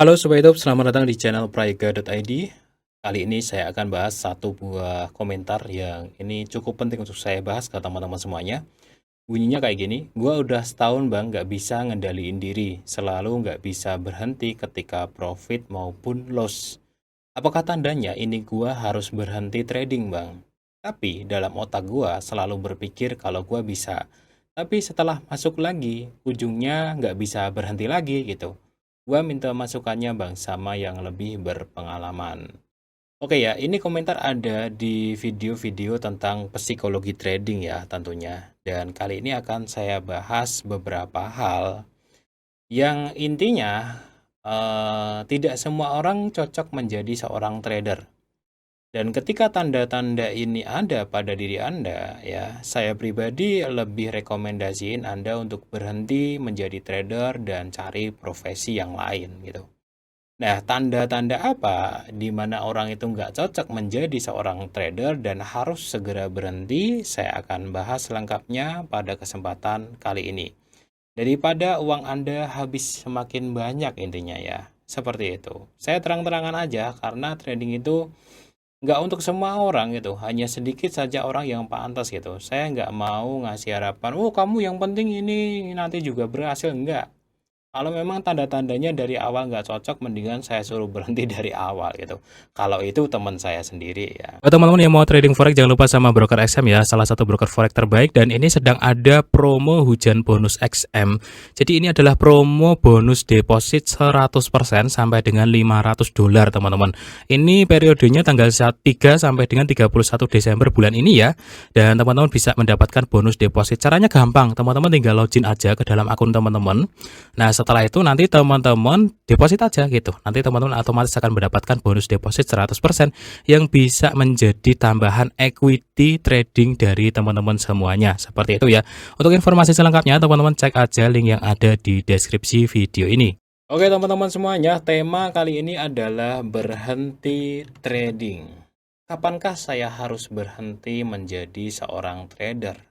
Halo Sobat YouTube, selamat datang di channel Prayoga.id. Kali ini saya akan bahas satu buah komentar yang ini cukup penting untuk saya bahas ke teman-teman semuanya. Bunyinya kayak gini, gua udah setahun bang nggak bisa ngendaliin diri, selalu nggak bisa berhenti ketika profit maupun loss. Apakah tandanya ini gua harus berhenti trading bang? Tapi dalam otak gua selalu berpikir kalau gua bisa. Tapi setelah masuk lagi, ujungnya nggak bisa berhenti lagi gitu. Gua minta masukannya bang sama yang lebih berpengalaman. Oke ya, ini komentar ada di video-video tentang psikologi trading ya tentunya. Dan kali ini akan saya bahas beberapa hal yang intinya tidak semua orang cocok menjadi seorang trader. Dan ketika tanda-tanda ini ada pada diri Anda, ya, saya pribadi lebih rekomendasiin Anda untuk berhenti menjadi trader dan cari profesi yang lain gitu. Nah, tanda-tanda apa di mana orang itu nggak cocok menjadi seorang trader dan harus segera berhenti, saya akan bahas lengkapnya pada kesempatan kali ini. Daripada uang Anda habis semakin banyak intinya ya, seperti itu. Saya terang-terangan aja karena trading itu nggak untuk semua orang gitu, hanya sedikit saja orang yang pantas gitu. Saya nggak mau ngasih harapan, oh kamu yang penting ini nanti juga berhasil, enggak. Kalau memang tanda-tandanya dari awal nggak cocok, mendingan saya suruh berhenti dari awal gitu. Kalau itu teman saya sendiri ya. Buat teman-teman yang mau trading forex, jangan lupa sama broker XM ya, salah satu broker forex terbaik dan ini sedang ada promo hujan bonus XM. Jadi ini adalah promo bonus deposit 100% sampai dengan $500 teman-teman. Ini periodenya tanggal 3 sampai dengan 31 Desember bulan ini ya. Dan teman-teman bisa mendapatkan bonus deposit. Caranya gampang, teman-teman tinggal login aja ke dalam akun teman-teman. Nah, setelah itu nanti teman-teman deposit aja gitu. Nanti teman-teman otomatis akan mendapatkan bonus deposit 100% yang bisa menjadi tambahan equity trading dari teman-teman semuanya. Seperti itu ya. Untuk informasi selengkapnya teman-teman cek aja link yang ada di deskripsi video ini. Oke teman-teman semuanya, tema kali ini adalah berhenti trading. Kapankah saya harus berhenti menjadi seorang trader?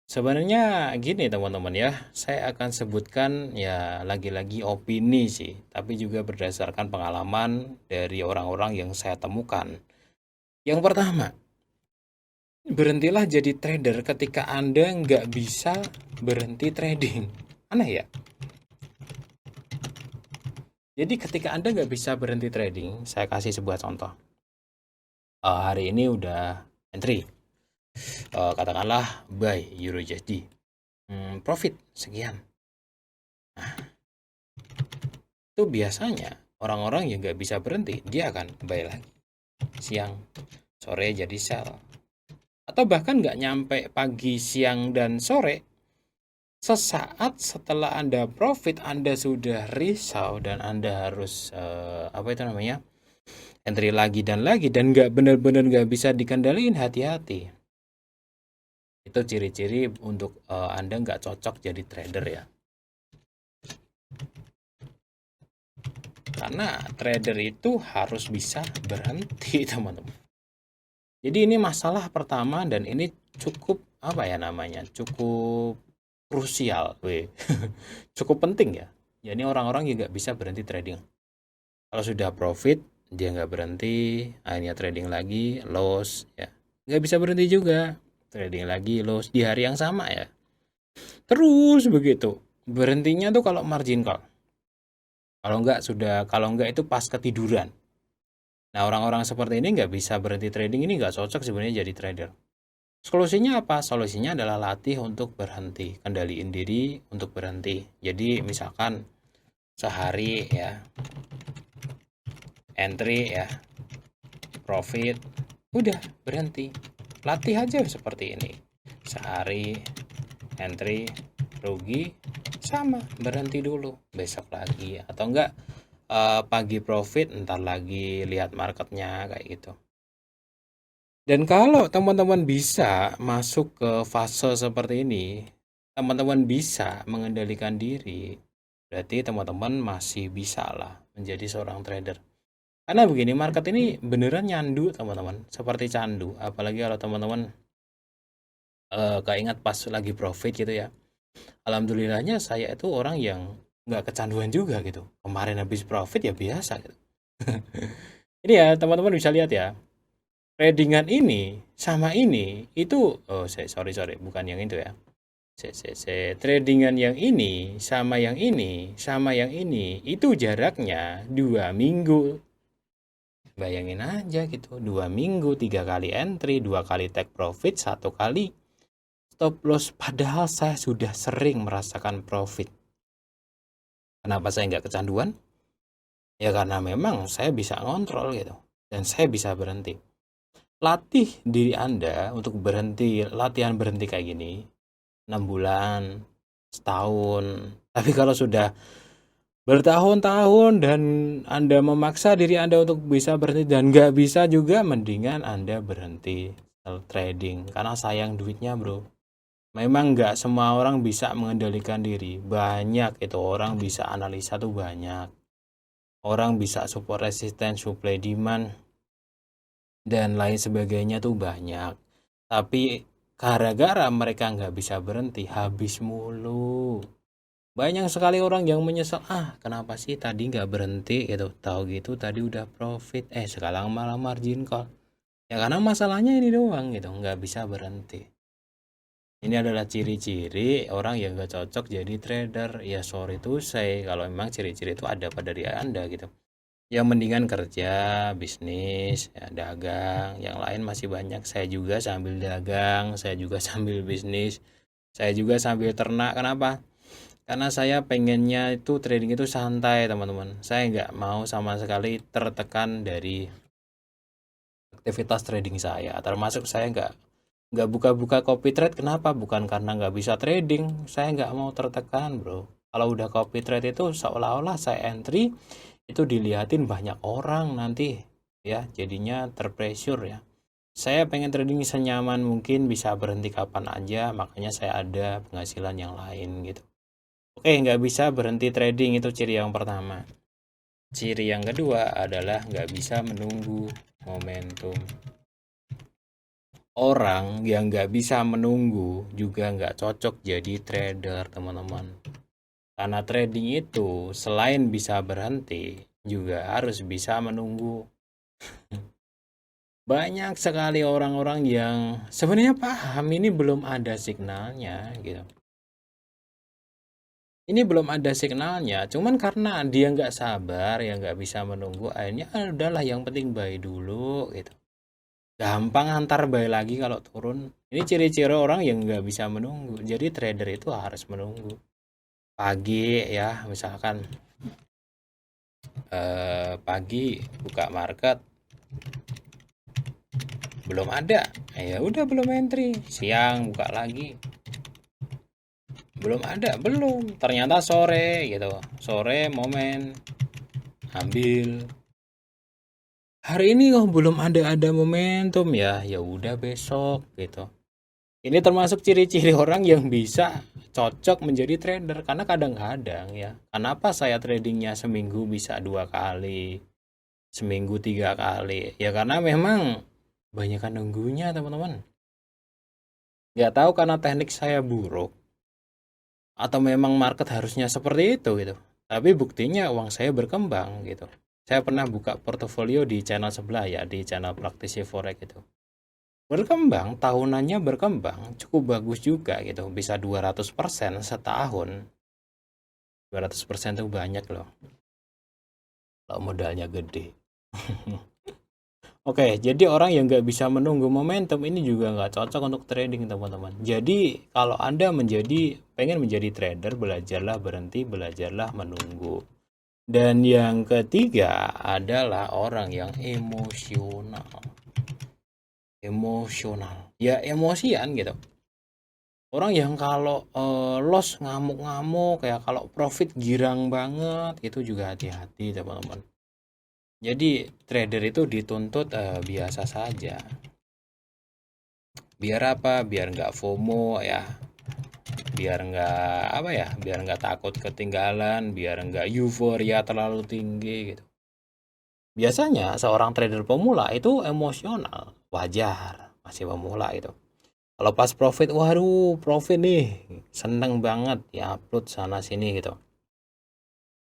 Sebenarnya gini teman-teman ya, saya akan sebutkan ya lagi-lagi opini sih, tapi juga berdasarkan pengalaman dari orang-orang yang saya temukan. Yang pertama, berhentilah jadi trader ketika Anda nggak bisa berhenti trading. Aneh ya? Jadi ketika Anda nggak bisa berhenti trading, saya kasih sebuah contoh. Hari ini udah entry, katakanlah buy Euro USD, profit sekian. Itu biasanya orang-orang yang nggak bisa berhenti, dia akan buy lagi. Siang, sore jadi sell. Atau bahkan nggak nyampe pagi, siang, dan sore, sesaat setelah Anda profit, Anda sudah risau dan Anda harus apa itu namanya, entry lagi dan nggak benar-benar nggak bisa dikendaliin, hati-hati. Itu ciri-ciri untuk Anda nggak cocok jadi trader ya. Karena trader itu harus bisa berhenti teman-teman. Jadi ini masalah pertama dan ini cukup apa ya namanya, cukup krusial, cukup penting ya. Jadi orang-orang juga bisa berhenti trading. Kalau sudah profit dia nggak berhenti, akhirnya trading lagi, loss ya, nggak bisa berhenti juga, trading lagi, loss di hari yang sama ya. Terus begitu. Berhentinya tuh kalau margin call. Kalau nggak itu pas ketiduran. Nah orang-orang seperti ini nggak bisa berhenti trading, ini nggak cocok sebenarnya jadi trader. Solusinya apa? Solusinya adalah latih untuk berhenti, kendaliin diri untuk berhenti. Jadi misalkan sehari ya, entry ya, profit, udah berhenti. Latih aja seperti ini. Sehari, entry, rugi, sama, berhenti dulu. Besok lagi atau enggak pagi profit, ntar lagi lihat marketnya kayak gitu. Dan kalau teman-teman bisa masuk ke fase seperti ini, teman-teman bisa mengendalikan diri, berarti teman-teman masih bisa lah menjadi seorang trader. Karena begini, market ini beneran nyandu teman-teman, seperti candu. Apalagi kalau teman-teman keingat pas lagi profit gitu ya. Alhamdulillahnya saya itu orang yang nggak kecanduan juga gitu. Kemarin habis profit ya biasa gitu. Ini ya teman-teman bisa lihat ya. Tradingan ini sama ini itu sorry bukan yang itu ya. Tradingan yang ini sama yang ini itu jaraknya 2 minggu. Bayangin aja gitu, 2 minggu, 3 kali entry, 2 kali take profit, 1 kali stop loss. Padahal saya sudah sering merasakan profit. Kenapa saya nggak kecanduan? Ya karena memang saya bisa ngontrol gitu, dan saya bisa berhenti. Latih diri Anda untuk berhenti, latihan berhenti kayak gini, 6 bulan, setahun. Tapi kalau sudah bertahun-tahun dan Anda memaksa diri Anda untuk bisa berhenti dan nggak bisa juga, mendingan Anda berhenti trading. Karena sayang duitnya bro. Memang nggak semua orang bisa mengendalikan diri. Banyak itu orang bisa analisa tuh banyak. Orang bisa support resistance, supply demand, dan lain sebagainya tuh banyak. Tapi gara-gara mereka nggak bisa berhenti, habis mulu. Banyak sekali orang yang menyesal, kenapa sih tadi nggak berhenti gitu, tahu gitu tadi udah profit, sekarang malah margin call. Ya karena masalahnya ini doang gitu, nggak bisa berhenti. Ini adalah ciri-ciri orang yang nggak cocok jadi trader. Ya sorry tuh saya, kalau memang ciri-ciri itu ada pada diri Anda gitu. Yang mendingan kerja, bisnis, ya, dagang, yang lain masih banyak. Saya juga sambil dagang, saya juga sambil bisnis, saya juga sambil ternak. Kenapa? Karena saya pengennya itu trading itu santai teman-teman. Saya nggak mau sama sekali tertekan dari aktivitas trading saya. Termasuk saya nggak buka-buka copy trade. Kenapa? Bukan karena nggak bisa trading. Saya nggak mau tertekan bro. Kalau udah copy trade itu seolah-olah saya entry itu dilihatin banyak orang nanti ya, jadinya terpressure ya. Saya pengen trading senyaman mungkin, bisa berhenti kapan aja, makanya saya ada penghasilan yang lain gitu. Oke, nggak bisa berhenti trading itu ciri yang pertama. Ciri yang kedua adalah nggak bisa menunggu momentum. Orang yang nggak bisa menunggu juga nggak cocok jadi trader, teman-teman. Karena trading itu selain bisa berhenti, juga harus bisa menunggu. Banyak sekali orang-orang yang sebenarnya paham ini belum ada signalnya gitu. Ini belum ada signalnya, cuman karena dia nggak sabar, ya nggak bisa menunggu, akhirnya udahlah yang penting buy dulu gitu. Gampang antar buy lagi kalau turun. Ini ciri-ciri orang yang nggak bisa menunggu. Jadi trader itu harus menunggu. Pagi ya, misalkan pagi buka market belum ada, ya udah belum entry. Siang buka lagi belum ada, belum. Ternyata sore gitu, sore momen ambil. Hari ini belum ada momentum ya, ya udah besok gitu. Ini termasuk ciri-ciri orang yang bisa cocok menjadi trader. Karena kadang-kadang ya, kenapa saya tradingnya seminggu bisa 2 kali, seminggu 3 kali, ya karena memang banyakan nunggunya teman-teman. Nggak tahu karena teknik saya buruk atau memang market harusnya seperti itu gitu. Tapi buktinya uang saya berkembang gitu. Saya pernah buka portofolio di channel sebelah ya, di channel praktisi forex itu. Berkembang, tahunannya berkembang, cukup bagus juga gitu. Bisa 200% setahun. 200% itu banyak loh. Kalau modalnya gede. Oke, jadi orang yang nggak bisa menunggu momentum ini juga nggak cocok untuk trading teman-teman. Jadi kalau Anda pengen menjadi trader, belajarlah berhenti, belajarlah menunggu. Dan yang ketiga adalah orang yang emosional. Emosional. Ya emosian gitu. Orang yang kalau loss ngamuk-ngamuk, kayak kalau profit girang banget, itu juga hati-hati teman-teman. Jadi trader itu dituntut biasa saja. Biar apa? Biar nggak FOMO ya. Biar nggak apa ya? Biar nggak takut ketinggalan. Biar nggak euforia terlalu tinggi gitu. Biasanya seorang trader pemula itu emosional. Wajar, masih pemula itu. Kalau pas profit, waduh profit nih, seneng banget ya, upload sana sini gitu.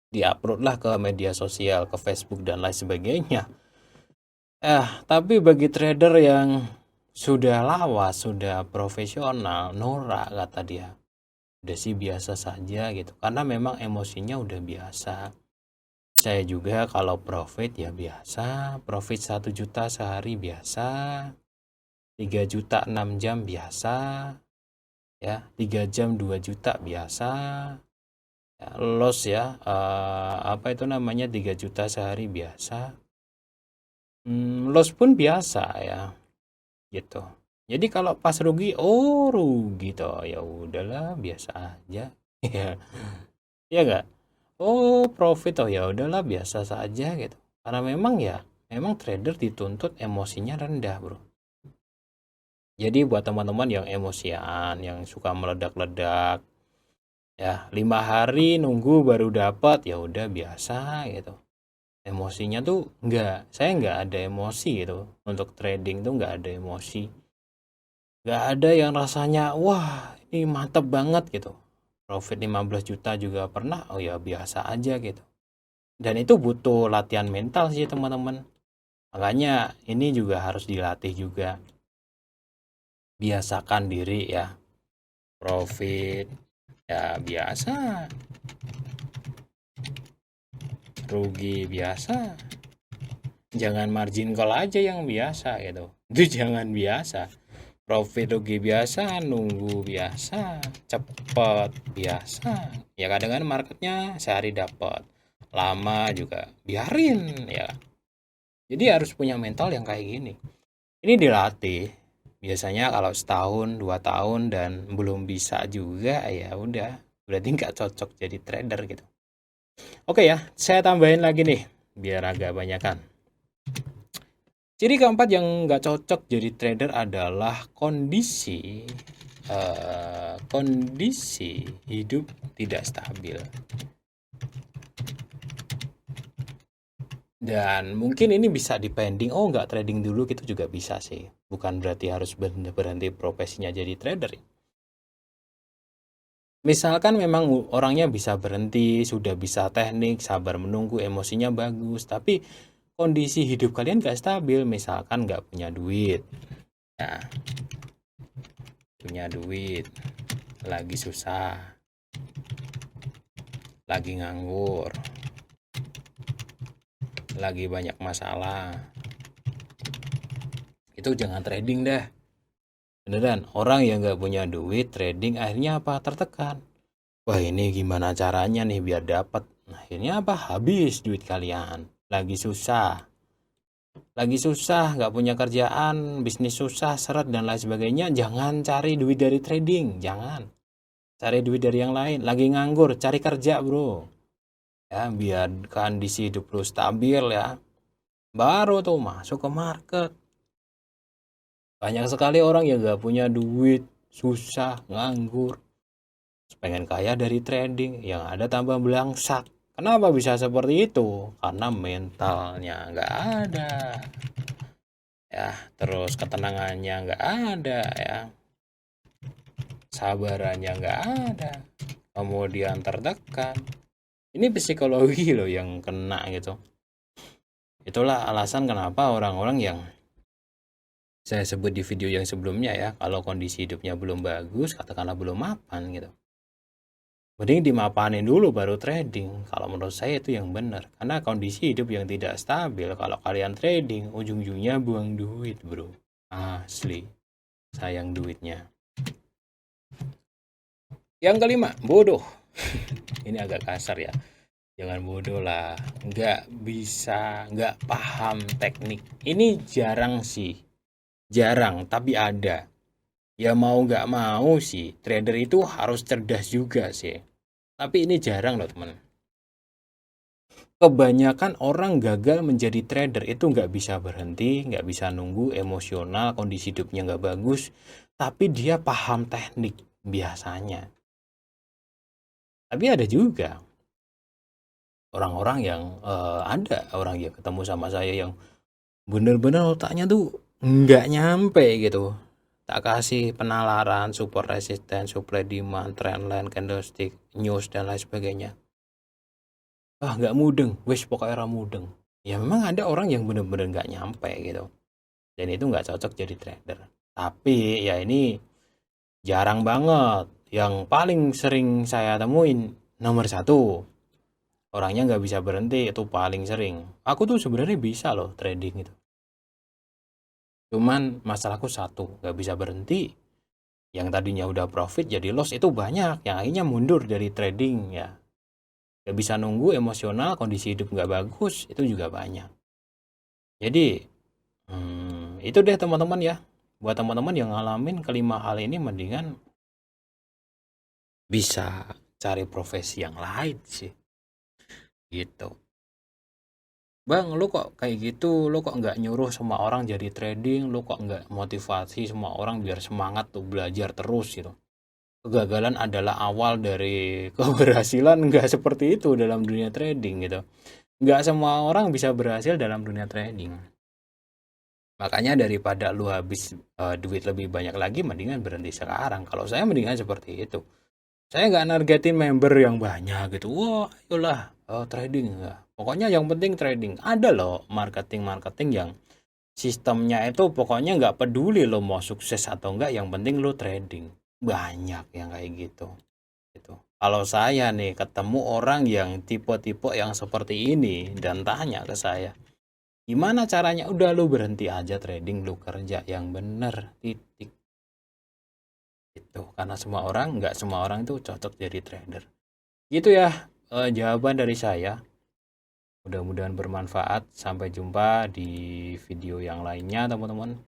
Diupload lah ke media sosial, ke Facebook dan lain sebagainya. Tapi bagi trader yang sudah lawas, sudah profesional, norak kata dia, udah sih biasa saja gitu. Karena memang emosinya udah biasa. Saya juga kalau profit ya biasa, profit 1 juta sehari biasa, 3 juta 6 jam biasa, ya 3 jam 2 juta biasa, ya, loss ya, apa itu namanya 3 juta sehari biasa, loss pun biasa ya, gitu. Jadi kalau pas rugi, oh rugi toh, ya udahlah biasa aja, ya, ya nggak? Oh profit oh ya udahlah biasa saja gitu. Karena memang ya, memang trader dituntut emosinya rendah bro. Jadi buat teman-teman yang emosian, yang suka meledak-ledak, ya 5 hari nunggu baru dapat, ya udah biasa gitu. Emosinya tuh saya nggak ada emosi gitu. Untuk trading tuh nggak ada emosi. Nggak ada yang rasanya, wah ini mantep banget gitu. Profit 15 juta juga pernah, oh ya biasa aja gitu. Dan itu butuh latihan mental sih teman-teman. Makanya ini juga harus dilatih juga. Biasakan diri ya. Profit ya biasa. Rugi biasa. Jangan margin call aja yang biasa gitu. Itu jangan biasa. Profit rugi biasa, nunggu biasa, cepet biasa. Ya kadang kan marketnya sehari dapat, lama juga biarin ya. Jadi harus punya mental yang kayak gini. Ini dilatih. Biasanya kalau setahun, 2 tahun dan belum bisa juga ya udah, berarti nggak cocok jadi trader gitu. Oke ya, saya tambahin lagi nih biar agak banyakan. Ciri keempat yang nggak cocok jadi trader adalah kondisi hidup tidak stabil. Dan mungkin ini bisa dipending, oh nggak trading dulu gitu juga bisa sih. Bukan berarti harus berhenti profesinya jadi trader. Misalkan memang orangnya bisa berhenti, sudah bisa teknik, sabar menunggu, emosinya bagus, tapi kondisi hidup kalian nggak stabil, misalkan nggak punya duit. Ya, punya duit, lagi susah, lagi nganggur, lagi banyak masalah. Itu jangan trading dah. Beneran, orang yang nggak punya duit trading akhirnya apa? Tertekan. Wah ini gimana caranya nih biar dapat? Akhirnya apa? Habis duit kalian. Lagi susah, nggak punya kerjaan, bisnis susah, seret dan lain sebagainya. Jangan cari duit dari trading, jangan. Cari duit dari yang lain. Lagi nganggur, cari kerja bro. Ya biar kondisi hidup lu stabil ya. Baru tuh masuk ke market. Banyak sekali orang yang nggak punya duit, susah, nganggur, pengen kaya dari trading, yang ada tambah belangsak. Kenapa bisa seperti itu? Karena mentalnya nggak ada, ya. Terus ketenangannya nggak ada, ya. Sabarannya nggak ada. Kemudian tertekan. Ini psikologi loh yang kena gitu. Itulah alasan kenapa orang-orang yang saya sebut di video yang sebelumnya ya, kalau kondisi hidupnya belum bagus, katakanlah belum mapan gitu, mending dimapanin dulu baru trading. Kalau menurut saya itu yang benar. Karena kondisi hidup yang tidak stabil, kalau kalian trading, ujung-ujungnya buang duit bro. Asli, sayang duitnya. Yang kelima, bodoh. Ini agak kasar ya. Jangan bodoh lah. Nggak bisa, nggak paham teknik. Ini jarang sih. Jarang, tapi ada. Ya mau nggak mau sih, trader itu harus cerdas juga sih. Tapi ini jarang loh teman. Kebanyakan orang gagal menjadi trader itu nggak bisa berhenti, nggak bisa nunggu, emosional, kondisi hidupnya nggak bagus, tapi dia paham teknik biasanya. Tapi ada juga orang-orang yang ada orang yang ketemu sama saya yang bener-bener otaknya tuh nggak nyampe gitu. Tak kasih penalaran, support resisten, supply demand, trendline, candlestick, news dan lain sebagainya. ah nggak mudeng, wes pokoknya ora mudeng. Ya memang ada orang yang bener-bener nggak nyampe gitu. Dan itu nggak cocok jadi trader. Tapi ya ini jarang banget. Yang paling sering saya temuin nomor satu, orangnya nggak bisa berhenti itu paling sering. Aku tuh sebenarnya bisa loh trading itu. Cuman masalahku satu, nggak bisa berhenti. Yang tadinya udah profit jadi loss itu banyak. Yang akhirnya mundur dari trading ya. Nggak bisa nunggu emosional, kondisi hidup nggak bagus, itu juga banyak. Jadi, itu deh teman-teman ya. Buat teman-teman yang ngalamin kelima hal ini mendingan bisa cari profesi yang lain sih. Gitu. Bang, lu kok kayak gitu? Lu kok nggak nyuruh semua orang jadi trading? Lu kok nggak motivasi semua orang biar semangat tuh belajar terus gitu? Kegagalan adalah awal dari keberhasilan, nggak seperti itu dalam dunia trading gitu. Nggak semua orang bisa berhasil dalam dunia trading. Makanya daripada lu habis duit lebih banyak lagi, mendingan berhenti sekarang. Kalau saya mendingan seperti itu. Saya nggak nargetin member yang banyak gitu. Wah, ayolah trading enggak. Pokoknya yang penting trading. Ada loh marketing-marketing yang sistemnya itu pokoknya nggak peduli lo mau sukses atau enggak, yang penting lo trading. Banyak yang kayak gitu. Gitu. Kalau saya nih ketemu orang yang tipe-tipe yang seperti ini dan tanya ke saya, gimana caranya? Udah lu berhenti aja trading, lu kerja yang bener, titik. Itu karena nggak semua orang itu cocok jadi trader. Gitu ya, jawaban dari saya. Mudah-mudahan bermanfaat. Sampai jumpa di video yang lainnya, teman-teman.